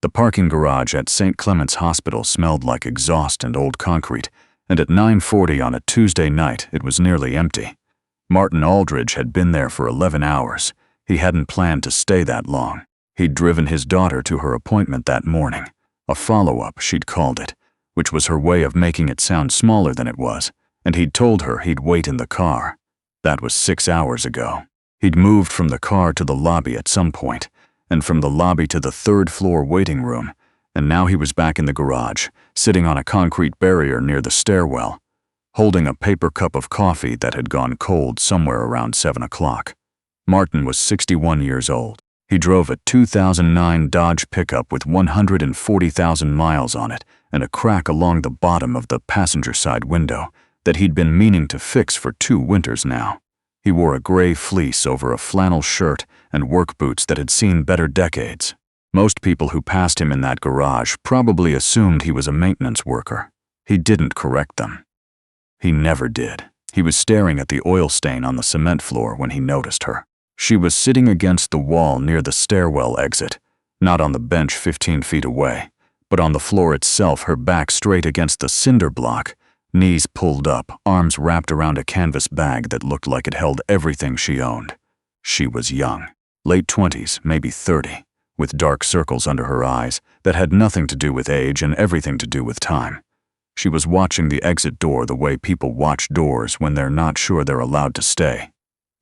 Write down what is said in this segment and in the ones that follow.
The parking garage at St. Clement's Hospital smelled like exhaust and old concrete, and at 9:40 on a Tuesday night it was nearly empty. Martin Aldridge had been there for 11 hours. He hadn't planned to stay that long. He'd driven his daughter to her appointment that morning. A follow-up, she'd called it, which was her way of making it sound smaller than it was, and he'd told her he'd wait in the car. That was 6 hours ago. He'd moved from the car to the lobby at some point, and from the lobby to the third-floor waiting room, and now he was back in the garage, sitting on a concrete barrier near the stairwell, holding a paper cup of coffee that had gone cold somewhere around 7 o'clock. Martin was 61 years old. He drove a 2009 Dodge pickup with 140,000 miles on it and a crack along the bottom of the passenger side window that he'd been meaning to fix for 2 winters now. He wore a gray fleece over a flannel shirt and work boots that had seen better decades. Most people who passed him in that garage probably assumed he was a maintenance worker. He didn't correct them. He never did. He was staring at the oil stain on the cement floor when he noticed her. She was sitting against the wall near the stairwell exit, not on the bench 15 feet away, but on the floor itself, her back straight against the cinder block, knees pulled up, arms wrapped around a canvas bag that looked like it held everything she owned. She was young, late 20s, maybe 30, with dark circles under her eyes that had nothing to do with age and everything to do with time. She was watching the exit door the way people watch doors when they're not sure they're allowed to stay.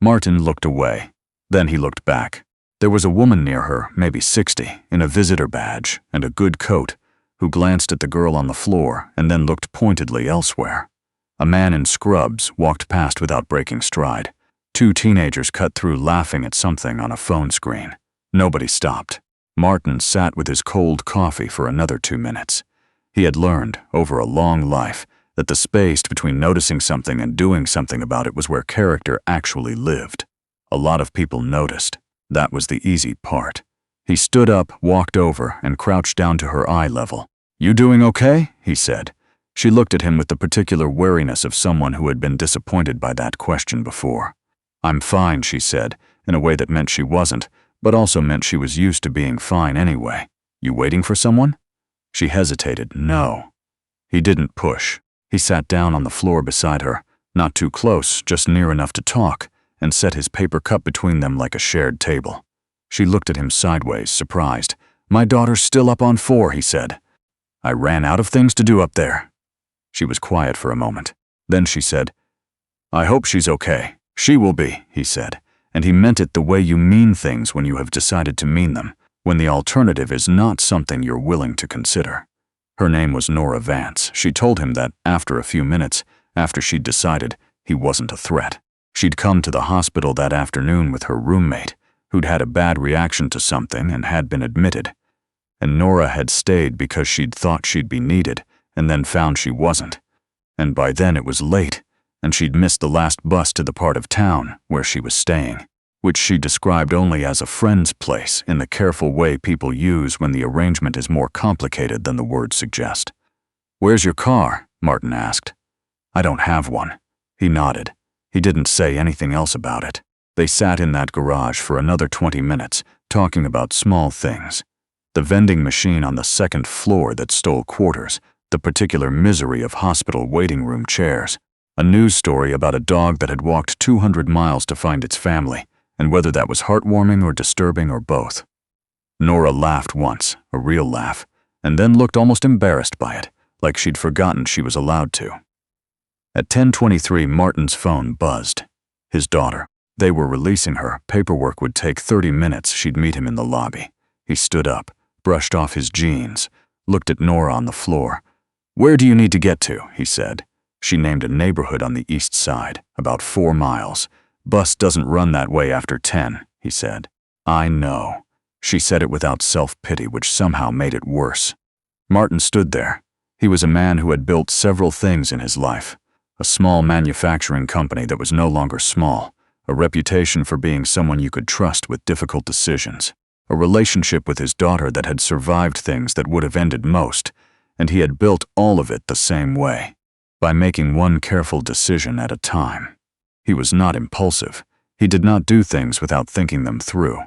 Martin looked away. Then he looked back. There was a woman near her, maybe 60, in a visitor badge and a good coat, who glanced at the girl on the floor and then looked pointedly elsewhere. A man in scrubs walked past without breaking stride. 2 teenagers cut through laughing at something on a phone screen. Nobody stopped. Martin sat with his cold coffee for another 2 minutes. He had learned, over a long life, that the space between noticing something and doing something about it was where character actually lived. A lot of people noticed. That was the easy part. He stood up, walked over, and crouched down to her eye level. "You doing okay?" he said. She looked at him with the particular wariness of someone who had been disappointed by that question before. "I'm fine," she said, in a way that meant she wasn't, but also meant she was used to being fine anyway. "You waiting for someone?" She hesitated. "No." He didn't push. He sat down on the floor beside her, not too close, just near enough to talk, and set his paper cup between them like a shared table. She looked at him sideways, surprised. "My daughter's still up on 4, he said. "I ran out of things to do up there." She was quiet for a moment. Then she said, "I hope she's okay." "She will be," he said, and he meant it the way you mean things when you have decided to mean them, when the alternative is not something you're willing to consider. Her name was Nora Vance. She told him that after a few minutes, after she'd decided he wasn't a threat. She'd come to the hospital that afternoon with her roommate, who'd had a bad reaction to something and had been admitted. And Nora had stayed because she'd thought she'd be needed and then found she wasn't. And by then it was late, and she'd missed the last bus to the part of town where she was staying, which she described only as a friend's place in the careful way people use when the arrangement is more complicated than the words suggest. "Where's your car?" Martin asked. "I don't have one." He nodded. He didn't say anything else about it. They sat in that garage for another 20 minutes, talking about small things. The vending machine on the 2nd floor that stole quarters, the particular misery of hospital waiting room chairs, a news story about a dog that had walked 200 miles to find its family, and whether that was heartwarming or disturbing or both. Nora laughed once, a real laugh, and then looked almost embarrassed by it, like she'd forgotten she was allowed to. At 10:23, Martin's phone buzzed. His daughter. They were releasing her. Paperwork would take 30 minutes. She'd meet him in the lobby. He stood up, brushed off his jeans, looked at Nora on the floor. "Where do you need to get to?" he said. She named a neighborhood on the east side, about 4 miles. "Bus doesn't run that way after 10, he said. "I know." She said it without self-pity, which somehow made it worse. Martin stood there. He was a man who had built several things in his life. A small manufacturing company that was no longer small, a reputation for being someone you could trust with difficult decisions, a relationship with his daughter that had survived things that would have ended most, and he had built all of it the same way, by making one careful decision at a time. He was not impulsive. He did not do things without thinking them through.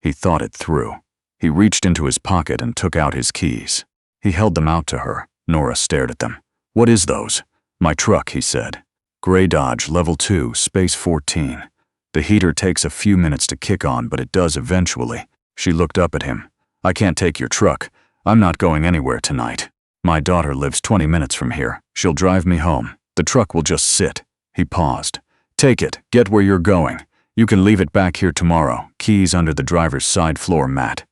He thought it through. He reached into his pocket and took out his keys. He held them out to her. Nora stared at them. "What is those?" "My truck," he said. "Gray Dodge, level 2, space 14. The heater takes a few minutes to kick on, but it does eventually." She looked up at him. "I can't take your truck. I'm not going anywhere tonight. My daughter lives 20 minutes from here. She'll drive me home. The truck will just sit." He paused. "Take it. Get where you're going. You can leave it back here tomorrow. Keys under the driver's side floor mat."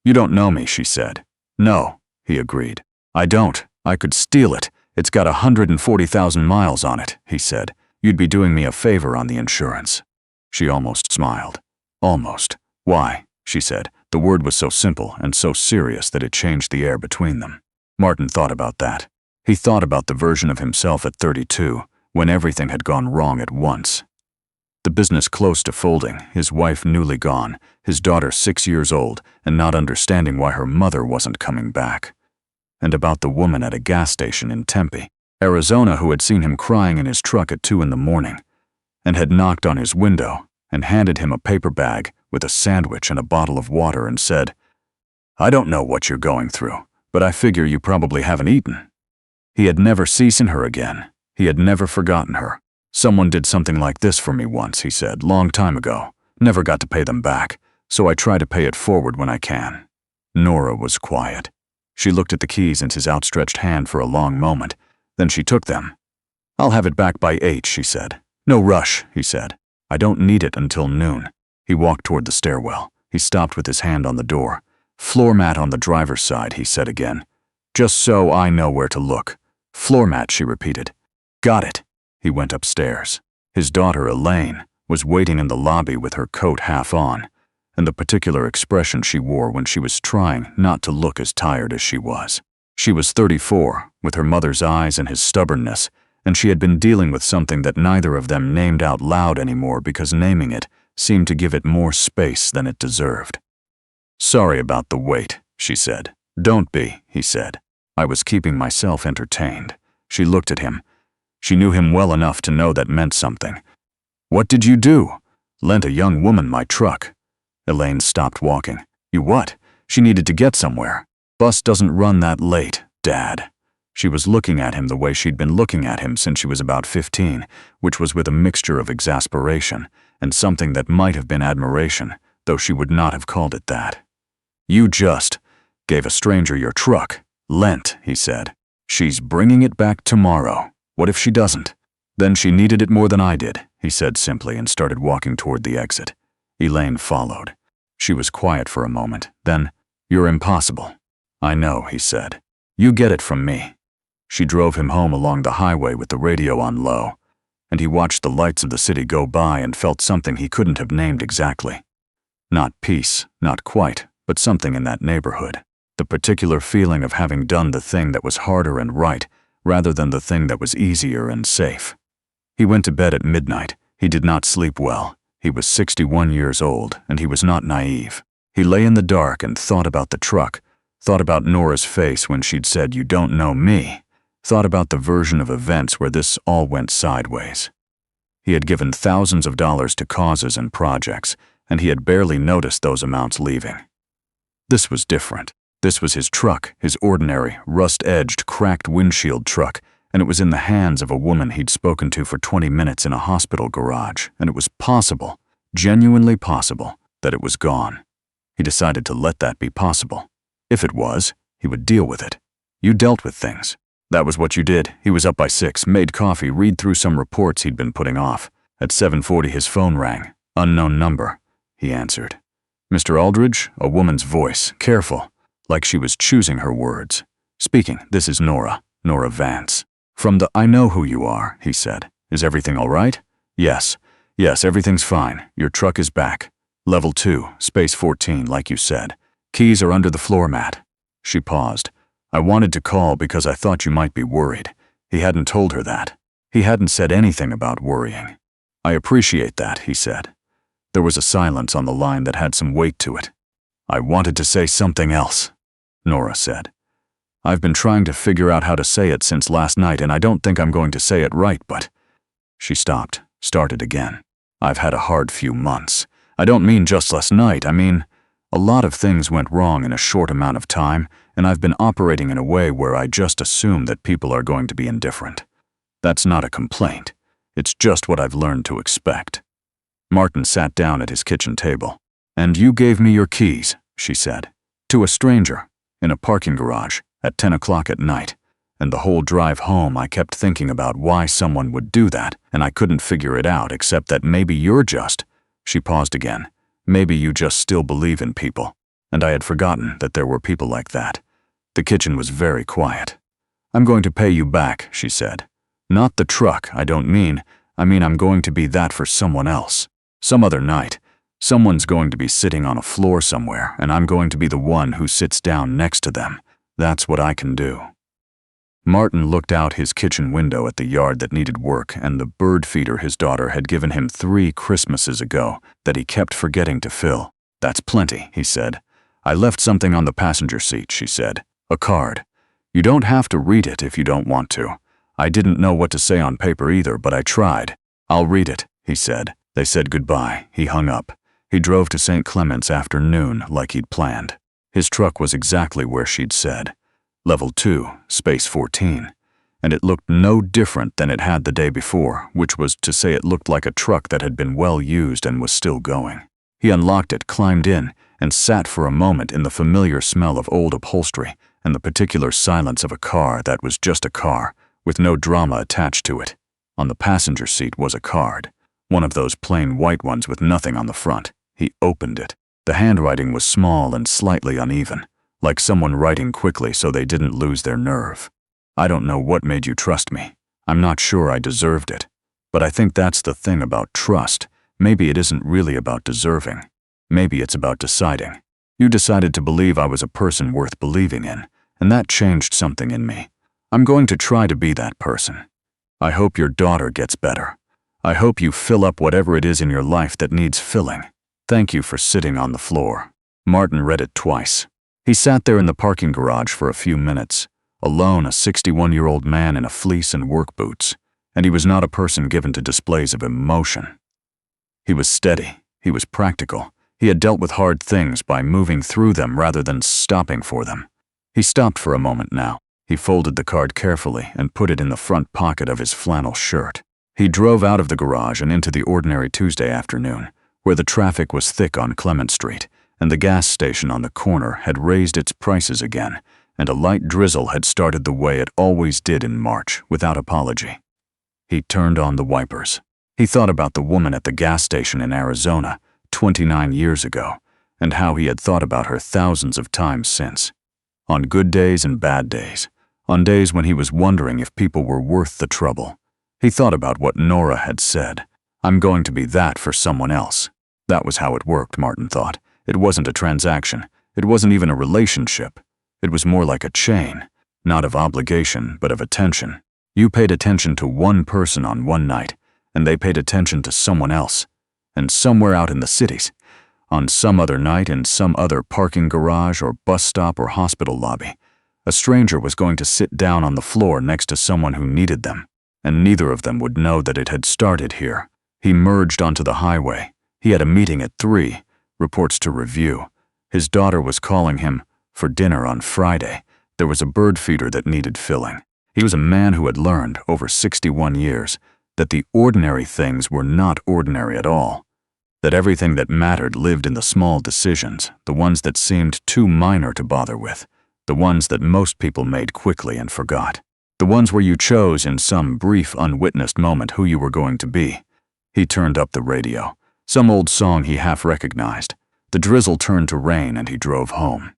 "You don't know me," she said. "No," he agreed. "I don't. I could steal it. It's got 140,000 miles on it," he said. "You'd be doing me a favor on the insurance." She almost smiled. "Almost. Why?" she said. The word was so simple and so serious that it changed the air between them. Martin thought about that. He thought about the version of himself at 32, when everything had gone wrong at once. The business close to folding, his wife newly gone, his daughter 6 years old, and not understanding why her mother wasn't coming back. And about the woman at a gas station in Tempe, Arizona, who had seen him crying in his truck at 2 in the morning, and had knocked on his window and handed him a paper bag with a sandwich and a bottle of water and said, "I don't know what you're going through, but I figure you probably haven't eaten." He had never seen her again. He had never forgotten her. "Someone did something like this for me once," he said, "long time ago. Never got to pay them back, so I try to pay it forward when I can." Nora was quiet. She looked at the keys in his outstretched hand for a long moment. Then she took them. "I'll have it back by 8, she said. "No rush," he said. "I don't need it until noon." He walked toward the stairwell. He stopped with his hand on the door. "Floor mat on the driver's side," he said again. "Just so I know where to look." "Floor mat," she repeated. "Got it." He went upstairs. His daughter, Elaine, was waiting in the lobby with her coat half on, and the particular expression she wore when she was trying not to look as tired as she was. She was 34, with her mother's eyes and his stubbornness, and she had been dealing with something that neither of them named out loud anymore because naming it seemed to give it more space than it deserved. "Sorry about the wait," she said. "Don't be," he said. "I was keeping myself entertained." She looked at him. She knew him well enough to know that meant something. "What did you do?" "Lent a young woman my truck." Elaine stopped walking. "You what?" "She needed to get somewhere." "Bus doesn't run that late, Dad." She was looking at him the way she'd been looking at him since she was about 15, which was with a mixture of exasperation and something that might have been admiration, though she would not have called it that. "You just gave a stranger your truck." "Lent," he said. "She's bringing it back tomorrow. What if she doesn't?" "Then she needed it more than I did," he said simply and started walking toward the exit. Elaine followed. She was quiet for a moment. Then, "You're impossible." "I know," he said. "You get it from me." She drove him home along the highway with the radio on low, and he watched the lights of the city go by and felt something he couldn't have named exactly. Not peace, not quite, but something in that neighborhood. The particular feeling of having done the thing that was harder and right, rather than the thing that was easier and safe. He went to bed at midnight. He did not sleep well. He was 61 years old, and he was not naive. He lay in the dark and thought about the truck, thought about Nora's face when she'd said, "You don't know me," thought about the version of events where this all went sideways. He had given thousands of dollars to causes and projects, and he had barely noticed those amounts leaving. This was different. This was his truck, his ordinary, rust-edged, cracked windshield truck, and it was in the hands of a woman he'd spoken to for 20 minutes in a hospital garage, and it was possible, genuinely possible, that it was gone. He decided to let that be possible. If it was, he would deal with it. You dealt with things. That was what you did. He was up by 6, made coffee, read through some reports he'd been putting off. At 7:40 his phone rang. "Unknown number." He answered. "Mr. Aldridge?" A woman's voice, careful, like she was choosing her words. "Speaking, this is Nora Vance. From the I know who you are," he said. "Is everything all right?" Yes, everything's fine. Your truck is back. Level 2, space 14, like you said. Keys are under the floor mat." She paused. "I wanted to call because I thought you might be worried." He hadn't told her that. He hadn't said anything about worrying. "I appreciate that," he said. There was a silence on the line that had some weight to it. "I wanted to say something else," Nora said. "I've been trying to figure out how to say it since last night, and I don't think I'm going to say it right, but—" She stopped, started again. "I've had a hard few months. I don't mean just last night, I mean, A lot of things went wrong in a short amount of time, and I've been operating in a way where I just assume that people are going to be indifferent. That's not a complaint. It's just what I've learned to expect. Martin sat down at his kitchen table. "And you gave me your keys," she said. "To a stranger, in a parking garage, at 10 o'clock at night. And the whole drive home I kept thinking about why someone would do that, and I couldn't figure it out except that maybe you're just—" She paused again. "Maybe you just still believe in people." And I had forgotten that there were people like that. The kitchen was very quiet. "I'm going to pay you back," she said. "Not the truck, I mean I'm going to be that for someone else. Some other night. Someone's going to be sitting on a floor somewhere, and I'm going to be the one who sits down next to them. That's what I can do." Martin looked out his kitchen window at the yard that needed work and the bird feeder his daughter had given him 3 Christmases ago that he kept forgetting to fill. "That's plenty," he said. "I left something on the passenger seat," she said. "A card. You don't have to read it if you don't want to. I didn't know what to say on paper either, but I tried." "I'll read it," he said. They said goodbye. He hung up. He drove to St. Clement's after noon like he'd planned. His truck was exactly where she'd said. Level 2, space 14. And it looked no different than it had the day before, which was to say it looked like a truck that had been well used and was still going. He unlocked it, climbed in, and sat for a moment in the familiar smell of old upholstery and the particular silence of a car that was just a car, with no drama attached to it. On the passenger seat was a card, one of those plain white ones with nothing on the front. He opened it. The handwriting was small and slightly uneven, like someone writing quickly so they didn't lose their nerve. "I don't know what made you trust me. I'm not sure I deserved it. But I think that's the thing about trust. Maybe it isn't really about deserving. Maybe it's about deciding. You decided to believe I was a person worth believing in, and that changed something in me. I'm going to try to be that person. I hope your daughter gets better. I hope you fill up whatever it is in your life that needs filling. Thank you for sitting on the floor." Martin read it twice. He sat there in the parking garage for a few minutes, alone, a 61-year-old man in a fleece and work boots, and he was not a person given to displays of emotion. He was steady. He was practical. He had dealt with hard things by moving through them rather than stopping for them. He stopped for a moment now. He folded the card carefully and put it in the front pocket of his flannel shirt. He drove out of the garage and into the ordinary Tuesday afternoon, where the traffic was thick on Clement Street, and the gas station on the corner had raised its prices again, and a light drizzle had started the way it always did in March, without apology. He turned on the wipers. He thought about the woman at the gas station in Arizona 29 years ago, and how he had thought about her thousands of times since. On good days and bad days, on days when he was wondering if people were worth the trouble. He thought about what Nora had said. "I'm going to be that for someone else." That was how it worked, Martin thought. It wasn't a transaction. It wasn't even a relationship. It was more like a chain, not of obligation, but of attention. You paid attention to one person on one night, and they paid attention to someone else. And somewhere out in the cities, on some other night in some other parking garage or bus stop or hospital lobby, a stranger was going to sit down on the floor next to someone who needed them, and neither of them would know that it had started here. He merged onto the highway. He had a meeting at 3, reports to review. His daughter was calling him for dinner on Friday. There was a bird feeder that needed filling. He was a man who had learned, over 61 years, that the ordinary things were not ordinary at all. That everything that mattered lived in the small decisions, the ones that seemed too minor to bother with, the ones that most people made quickly and forgot, the ones where you chose in some brief, unwitnessed moment who you were going to be. He turned up the radio. Some old song he half recognized. The drizzle turned to rain and he drove home.